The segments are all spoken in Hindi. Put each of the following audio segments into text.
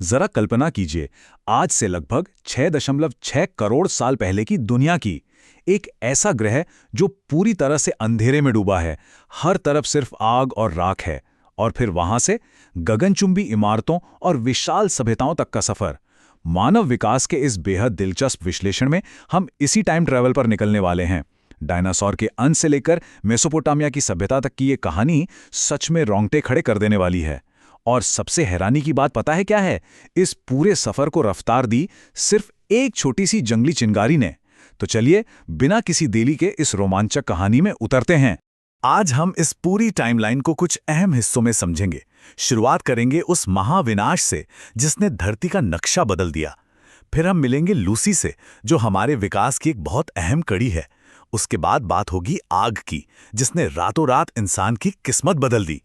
जरा कल्पना कीजिए, आज से लगभग 6.6 करोड़ साल पहले की दुनिया की एक ऐसा ग्रह जो पूरी तरह से अंधेरे में डूबा है, हर तरफ सिर्फ आग और राख है। और फिर वहां से गगनचुंबी इमारतों और विशाल सभ्यताओं तक का सफर। मानव विकास के इस बेहद दिलचस्प विश्लेषण में हम इसी टाइम ट्रैवल पर निकलने वाले हैं। डायनासोर के अंत से लेकर मेसोपोटामिया की सभ्यता तक की ये कहानी सच में रोंगटे खड़े कर देने वाली है। और सबसे हैरानी की बात पता है क्या है? इस पूरे सफर को रफ्तार दी सिर्फ एक छोटी सी जंगली चिंगारी ने। तो चलिए, बिना किसी देरी के इस रोमांचक कहानी में उतरते हैं। आज हम इस पूरी टाइमलाइन को कुछ अहम हिस्सों में समझेंगे। शुरुआत करेंगे उस महाविनाश से जिसने धरती का नक्शा बदल दिया। फिर हम मिलेंगे लूसी से, जो हमारे विकास की एक बहुत अहम कड़ी है। उसके बाद बात होगी आग की, जिसने रातों रात इंसान की किस्मत बदल दी।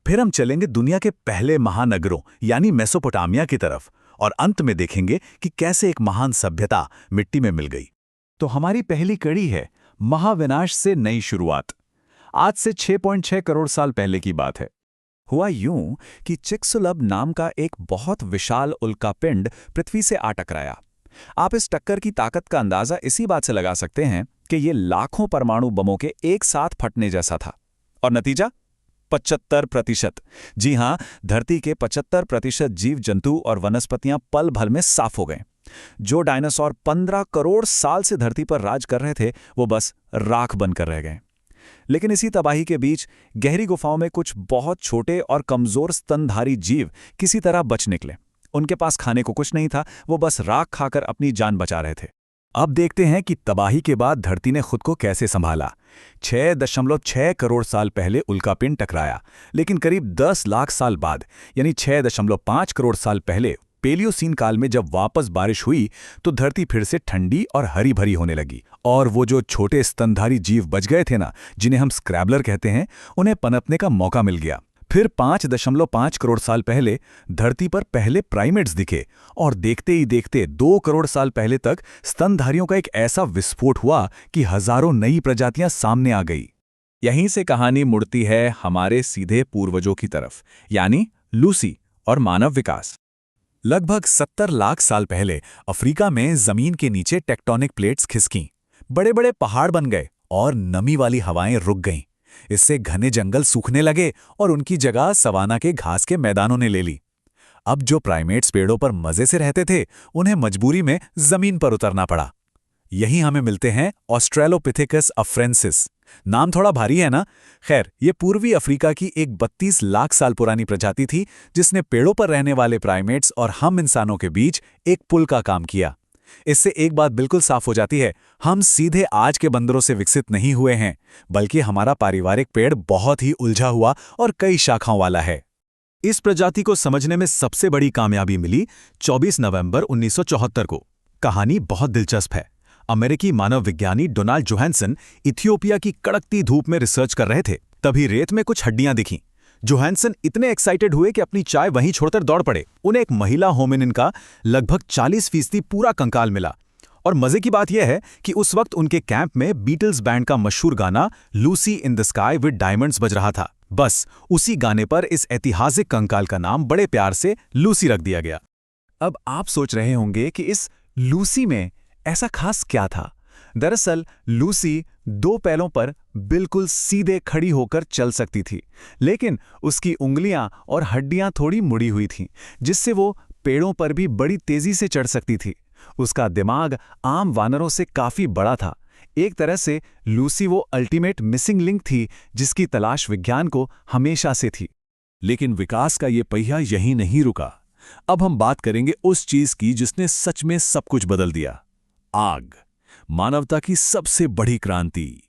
फिर हम चलेंगे दुनिया के पहले महानगरों यानी मेसोपोटामिया की तरफ, और अंत में देखेंगे कि कैसे एक महान सभ्यता मिट्टी में मिल गई। तो हमारी पहली कड़ी है महाविनाश से नई शुरुआत। आज से 6.6 करोड़ साल पहले की बात है। हुआ यूं कि चिक्सुलब नाम का एक बहुत विशाल उल्कापिंड पृथ्वी से आ टकराया। आप इस टक्कर की ताकत का अंदाजा इसी बात से लगा सकते हैं कि ये लाखों परमाणु बमों के एक साथ फटने जैसा था। और नतीजा 75%। जी हां, धरती के 75% जीव जंतु और वनस्पतियां पल भर में साफ हो गए। जो डायनासोर 15 करोड़ साल से धरती पर राज कर रहे थे, वो बस राख बनकर रह गए। लेकिन इसी तबाही के बीच गहरी गुफाओं में कुछ बहुत छोटे और कमजोर स्तनधारी जीव किसी तरह बच निकले। उनके पास खाने को कुछ नहीं था, वो बस राख खाकर अपनी जान बचा रहे थे। अब देखते हैं कि तबाही के बाद धरती ने खुद को कैसे संभाला। 6.6 करोड़ साल पहले उल्कापिंड टकराया, लेकिन करीब 10 लाख साल बाद यानी 6.5 करोड़ साल पहले पेलियोसीन काल में जब वापस बारिश हुई तो धरती फिर से ठंडी और हरी भरी होने लगी। और वो जो छोटे स्तनधारी जीव बच गए थे ना, जिन्हें हम स्क्रैबलर कहते हैं, उन्हें पनपने का मौका मिल गया। फिर 5.5 करोड़ साल पहले धरती पर पहले प्राइमेट्स दिखे, और देखते ही देखते 2 करोड़ साल पहले तक स्तनधारियों का एक ऐसा विस्फोट हुआ कि हजारों नई प्रजातियां सामने आ गई। यहीं से कहानी मुड़ती है हमारे सीधे पूर्वजों की तरफ, यानी लूसी और मानव विकास। लगभग 70 लाख साल पहले अफ्रीका में जमीन के नीचे टेक्टोनिक प्लेट्स खिसकीं, बड़े बड़े पहाड़ बन गए और नमी वाली हवाएं रुक गईं। इससे घने जंगल सूखने लगे और उनकी जगह सवाना के घास के मैदानों ने ले ली। अब जो प्राइमेट्स पेड़ों पर मजे से रहते थे, उन्हें मजबूरी में जमीन पर उतरना पड़ा। यहीं हमें मिलते हैं ऑस्ट्रेलोपिथेकस अफ्रेंसिस। नाम थोड़ा भारी है ना? खैर, ये पूर्वी अफ्रीका की एक 32 लाख साल पुरानी प्रजाति थी, जिसने पेड़ों पर रहने वाले प्राइमेट्स और हम इंसानों के बीच एक पुल का काम किया। इससे एक बात बिल्कुल साफ हो जाती है, हम सीधे आज के बंदरों से विकसित नहीं हुए हैं, बल्कि हमारा पारिवारिक पेड़ बहुत ही उलझा हुआ और कई शाखाओं वाला है। इस प्रजाति को समझने में सबसे बड़ी कामयाबी मिली 24 नवंबर 1974 को। कहानी बहुत दिलचस्प है। अमेरिकी मानव विज्ञानी डोनाल्ड जोहानसन इथियोपिया की कड़कती धूप में रिसर्च कर रहे थे। तभी रेत में कुछ हड्डियां दिखीं। जोहानसन इतने एक्साइटेड हुए कि अपनी चाय वहीं छोड़कर दौड़ पड़े। उन्हें एक महिला होमिनिन का लगभग 40% पूरा कंकाल मिला। और मजे की बात यह है कि उस वक्त उनके कैंप में बीटल्स बैंड का मशहूर गाना Lucy in the sky with diamonds बज रहा था। बस उसी गाने पर इस ऐतिहासिक कंकाल का नाम बड़े प्यार से लूसी रख दिया गया। अब आप सोच रहे होंगे कि इस लूसी में ऐसा खास क्या था? दरअसल लूसी 2 पैरों पर बिल्कुल सीधे खड़ी होकर चल सकती थी, लेकिन उसकी उंगलियां और हड्डियां थोड़ी मुड़ी हुई थीं, जिससे वो पेड़ों पर भी बड़ी तेजी से चढ़ सकती थी। उसका दिमाग आम वानरों से काफी बड़ा था। एक तरह से लूसी वो अल्टीमेट मिसिंग लिंक थी, जिसकी तलाश विज्ञान को हमेशा से थी। लेकिन विकास का ये पहिया यहीं नहीं रुका। अब हम बात करेंगे उस चीज की जिसने सच में सब कुछ बदल दिया, आग। मानवता की सबसे बड़ी क्रांति।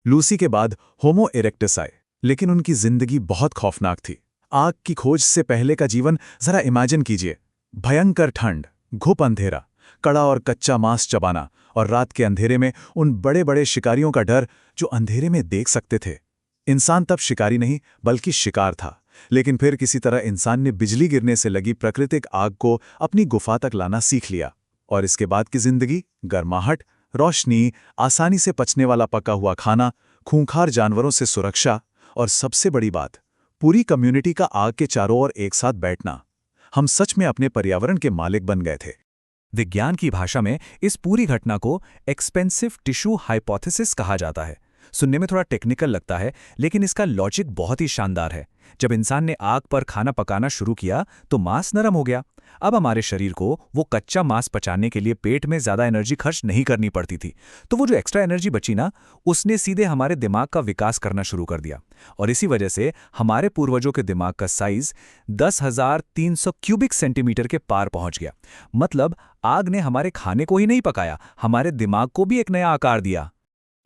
लूसी के बाद होमो इरेक्टस आए, लेकिन उनकी जिंदगी बहुत खौफनाक थी। आग की खोज से पहले का जीवन जरा इमेजिन कीजिए। भयंकर ठंड, घुप अंधेरा, कड़ा और कच्चा मांस चबाना, और रात के अंधेरे में उन बड़े बड़े शिकारियों का डर जो अंधेरे में देख सकते थे। इंसान तब शिकारी नहीं बल्कि शिकार था। लेकिन फिर किसी तरह इंसान ने बिजली गिरने से लगी प्राकृतिक आग को अपनी गुफा तक लाना सीख लिया। और इसके बाद की जिंदगी गर्माहट, रोशनी, आसानी से पचने वाला पका हुआ खाना, खूंखार जानवरों से सुरक्षा, और सबसे बड़ी बात, पूरी कम्युनिटी का आग के चारों ओर एक साथ बैठना। हम सच में अपने पर्यावरण के मालिक बन गए थे। विज्ञान की भाषा में इस पूरी घटना को एक्सपेंसिव टिश्यू हाइपोथेसिस कहा जाता है। सुनने में थोड़ा टेक्निकल लगता है, लेकिन इसका लॉजिक बहुत ही शानदार है। जब इंसान ने आग पर खाना पकाना शुरू किया तो मांस नरम हो गया। अब हमारे शरीर को वो कच्चा मांस पचाने के लिए पेट में ज़्यादा एनर्जी खर्च नहीं करनी पड़ती थी। तो वो जो एक्स्ट्रा एनर्जी बची ना, उसने सीधे हमारे दिमाग का विकास करना शुरू कर दिया। और इसी वजह से हमारे पूर्वजों के दिमाग का साइज 10,300 क्यूबिक सेंटीमीटर के पार पहुंच गया। मतलब आग ने हमारे खाने को ही नहीं पकाया, हमारे दिमाग को भी एक नया आकार दिया।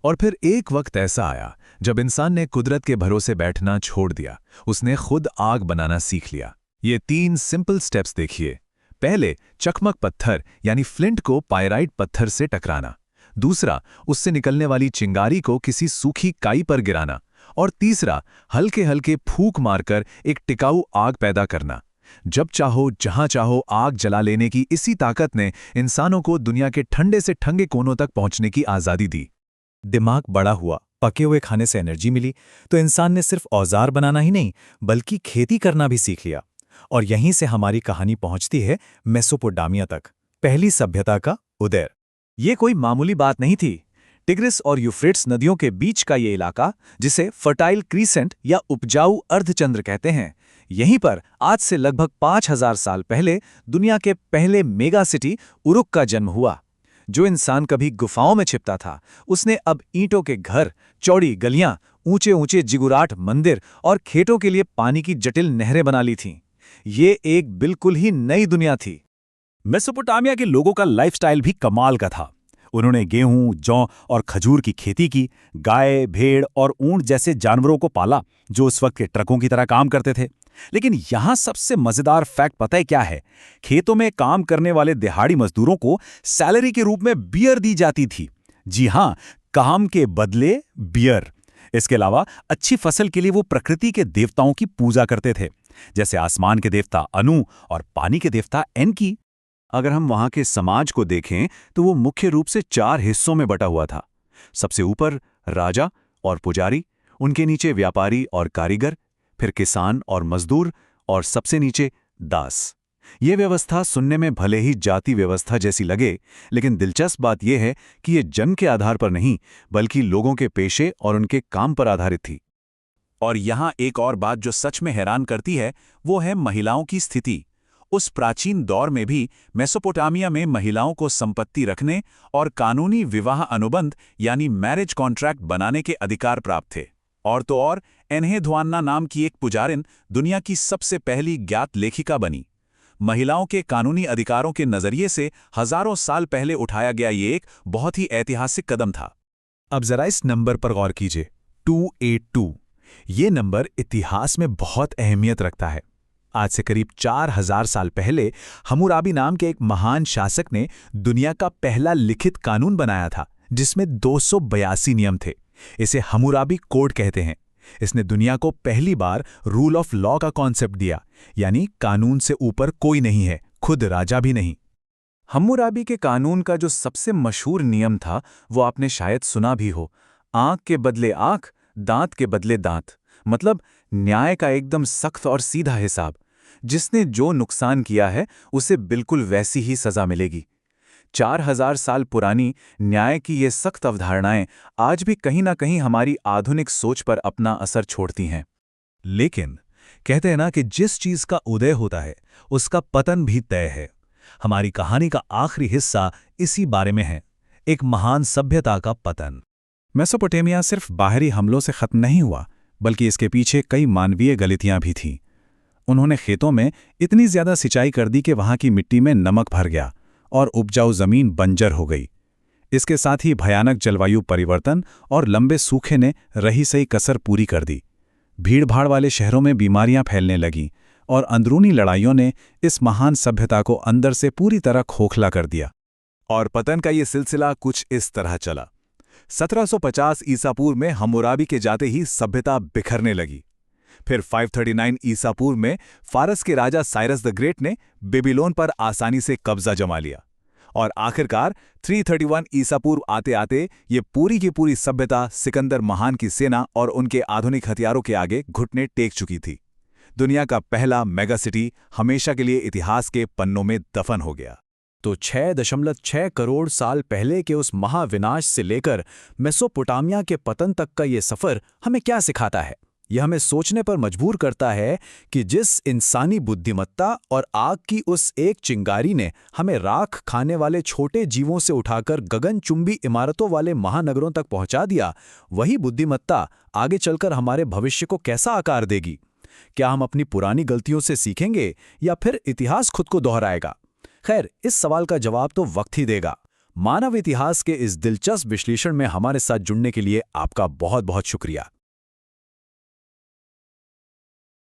और फिर एक वक्त ऐसा आया जब इंसान ने कुदरत के भरोसे बैठना छोड़ दिया। उसने खुद आग बनाना सीख लिया। ये 3 सिंपल स्टेप्स देखिए। पहले, चकमक पत्थर यानी फ्लिंट को पायराइट पत्थर से टकराना। दूसरा, उससे निकलने वाली चिंगारी को किसी सूखी काई पर गिराना। और तीसरा, हल्के हल्के फूंक मारकर एक टिकाऊ आग पैदा करना। जब चाहो जहां चाहो आग जला लेने की इसी ताकत ने इंसानों को दुनिया के ठंडे से ठंडे कोनों तक पहुंचने की आज़ादी दी। दिमाग बड़ा हुआ, पके हुए खाने से एनर्जी मिली, तो इंसान ने सिर्फ औजार बनाना ही नहीं बल्कि खेती करना भी सीख लिया। और यहीं से हमारी कहानी पहुंचती है मेसोपोटामिया तक, पहली सभ्यता का उदय। ये कोई मामूली बात नहीं थी। टिग्रिस और यूफ्रेट्स नदियों के बीच का ये इलाका, जिसे फर्टाइल क्रीसेंट या उपजाऊ अर्धचंद्र कहते हैं, यहीं पर आज से लगभग 5,000 साल पहले दुनिया के पहले मेगा सिटी उरुक का जन्म हुआ। जो इंसान कभी गुफाओं में छिपता था, उसने अब ईंटों के घर, चौड़ी गलियां, ऊंचे ऊंचे जिगुराट मंदिर और खेतों के लिए पानी की जटिल नहरें बना ली थीं। ये एक बिल्कुल ही नई दुनिया थी। मेसोपोटामिया के लोगों का लाइफस्टाइल भी कमाल का था। उन्होंने गेहूं, जौ और खजूर की खेती की, गाय, भेड़ और ऊंट जैसे जानवरों को पाला जो उस वक्त के ट्रकों की तरह काम करते थे। लेकिन यहां सबसे मजेदार फैक्ट पता है क्या है? खेतों में काम करने वाले दिहाड़ी मजदूरों को सैलरी के रूप में बियर दी जाती थी। जी हां, काम के बदले बियर। इसके अलावा अच्छी फसल के लिए वो प्रकृति के देवताओं की पूजा करते थे, जैसे आसमान के देवता अनु और पानी के देवता एनकी। अगर हम वहां के समाज को देखें तो वो मुख्य रूप से 4 हिस्सों में बटा हुआ था। सबसे ऊपर राजा और पुजारी, उनके नीचे व्यापारी और कारीगर, फिर किसान और मजदूर, और सबसे नीचे दास। ये व्यवस्था सुनने में भले ही जाति व्यवस्था जैसी लगे, लेकिन दिलचस्प बात यह है कि ये जन्म के आधार पर नहीं बल्कि लोगों के पेशे और उनके काम पर आधारित थी। और यहाँ एक और बात जो सच में हैरान करती है, वो है महिलाओं की स्थिति। उस प्राचीन दौर में भी मेसोपोटामिया में महिलाओं को संपत्ति रखने और कानूनी विवाह अनुबंध यानी मैरिज कॉन्ट्रैक्ट बनाने के अधिकार प्राप्त थे। और तो और एन्हेधुआन्ना नाम की एक पुजारिन दुनिया की सबसे पहली ज्ञात लेखिका बनी। महिलाओं के कानूनी अधिकारों के नजरिए से हजारों साल पहले उठाया गया ये एक बहुत ही ऐतिहासिक कदम था। अब जरा इस नंबर पर गौर कीजिए, 282। ये नंबर इतिहास में बहुत अहमियत रखता है। आज से करीब 4,000 साल पहले हम्मुराबी नाम के एक महान शासक ने दुनिया का पहला लिखित कानून बनाया था, जिसमें 282 नियम थे। इसे हम्मुराबी कोड कहते हैं। इसने दुनिया को पहली बार रूल ऑफ लॉ का कॉन्सेप्ट दिया, यानी कानून से ऊपर कोई नहीं है, खुद राजा भी नहीं। हम्मुराबी के कानून का जो सबसे मशहूर नियम था वो आपने शायद सुना भी हो, आंख के बदले आंख, दांत के बदले दांत। मतलब न्याय का एकदम सख्त और सीधा हिसाब। जिसने जो नुकसान किया है उसे बिल्कुल वैसी ही सजा मिलेगी। 4,000 साल पुरानी न्याय की ये सख्त अवधारणाएं आज भी कहीं ना कहीं हमारी आधुनिक सोच पर अपना असर छोड़ती हैं। लेकिन कहते हैं ना कि जिस चीज का उदय होता है उसका पतन भी तय है। हमारी कहानी का आखिरी हिस्सा इसी बारे में है, एक महान सभ्यता का पतन। मेसोपोटामिया सिर्फ बाहरी हमलों से खत्म नहीं हुआ, बल्कि इसके पीछे कई मानवीय गलतियां भी थीं। उन्होंने खेतों में इतनी ज्यादा सिंचाई कर दी कि वहां की मिट्टी में नमक भर गया और उपजाऊ जमीन बंजर हो गई। इसके साथ ही भयानक जलवायु परिवर्तन और लंबे सूखे ने रही सही कसर पूरी कर दी। भीड़भाड़ वाले शहरों में बीमारियां फैलने लगीं और अंदरूनी लड़ाइयों ने इस महान सभ्यता को अंदर से पूरी तरह खोखला कर दिया। और पतन का ये सिलसिला कुछ इस तरह चला। 1750 ईसा पूर्व में हम्मुराबी के जाते ही सभ्यता बिखरने लगी। फिर 539 ईसा पूर्व में फारस के राजा साइरस द ग्रेट ने बेबीलोन पर आसानी से कब्जा जमा लिया। और आखिरकार 331 ईसा पूर्व आते आते ये पूरी की पूरी सभ्यता सिकंदर महान की सेना और उनके आधुनिक हथियारों के आगे घुटने टेक चुकी थी। दुनिया का पहला मेगा सिटी हमेशा के लिए इतिहास के पन्नों में दफन हो गया। तो 6.6 करोड़ साल पहले के उस महाविनाश से लेकर मेसोपोटामिया के पतन तक का ये सफ़र हमें क्या सिखाता है? यह हमें सोचने पर मजबूर करता है कि जिस इंसानी बुद्धिमत्ता और आग की उस एक चिंगारी ने हमें राख खाने वाले छोटे जीवों से उठाकर गगनचुंबी इमारतों वाले महानगरों तक पहुंचा दिया, वही बुद्धिमत्ता आगे चलकर हमारे भविष्य को कैसा आकार देगी? क्या हम अपनी पुरानी गलतियों से सीखेंगे या फिर इतिहास खुद को दोहराएगा? खैर, इस सवाल का जवाब तो वक्त ही देगा। मानव इतिहास के इस दिलचस्प विश्लेषण में हमारे साथ जुड़ने के लिए आपका बहुत बहुत शुक्रिया।